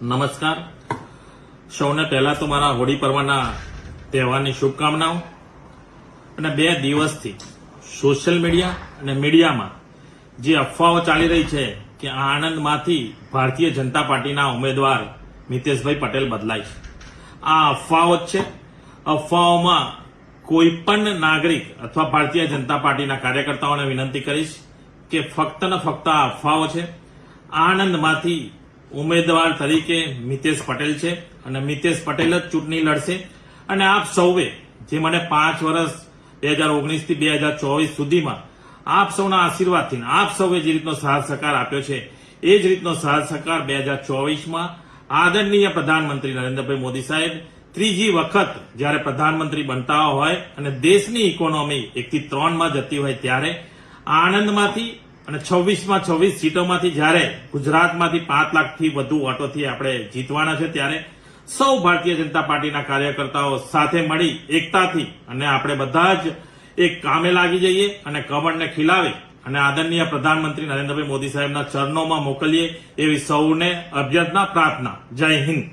નમસ્કાર. સૌને પહેલા તો મારા હોળી પર્વના તહેવારની શુભકામનાઓ. અને 2 દિવસથી સોશિયલ મીડિયા અને મીડિયામાં જે અફવાઓ ચાલી રહી છે કે આણંદમાંથી ભારતીય જનતા પાર્ટીના ઉમેદવાર મિતેશભાઈ પટેલ બદલાય છે, આ અફવાઓ જ છે. અફવાઓમાં કોઈ પણ નાગરિક અથવા ભારતીય જનતા પાર્ટીના કાર્યકર્તાઓને વિનંતી કરીશ કે ફક્ત ને ફક્ત આ અફવાઓ છે. આણંદમાંથી ઉમેદવાર તરીકે મિતેશ પટેલ છે અને મિતેશ પટેલ જ ચૂંટણી લડશે. અને આપ સૌએ જે મને 5 વર્ષ 2019 થી 2024 સુધીમાં આપ સૌના આશીર્વાદથી આપ સૌએ જે રીતનો સાથ સહકાર આપ્યો છે એ જ રીતનો સાથ સહકાર 2024માં આદરણીય પ્રધાનમંત્રી નરેન્દ્રભાઈ મોદી સાહેબ ત્રીજી વખત જ્યારે પ્રધાનમંત્રી બનતા હોય અને દેશની ઇકોનોમી 1 થી 3માં જતી હોય ત્યારે આણંદમાંથી અને 26માં 26 સીટોમાંથી જ્યારે ગુજરાતમાંથી 5 લાખથી વધુ વોટોથી આપણે જીતવાના છે ત્યારે સૌ ભારતીય જનતા પાર્ટીના કાર્યકર્તાઓ સાથે મળી એકતાથી અને આપણે બધા જ એક કામે લાગી જઈએ અને કમળને ખીલાવી અને આદરણીય પ્રધાનમંત્રી નરેન્દ્રભાઈ મોદી સાહેબના ચરણોમાં મોકલીએ એવી સૌને અભ્યર્થના પ્રાર્થના. જય હિન્દ.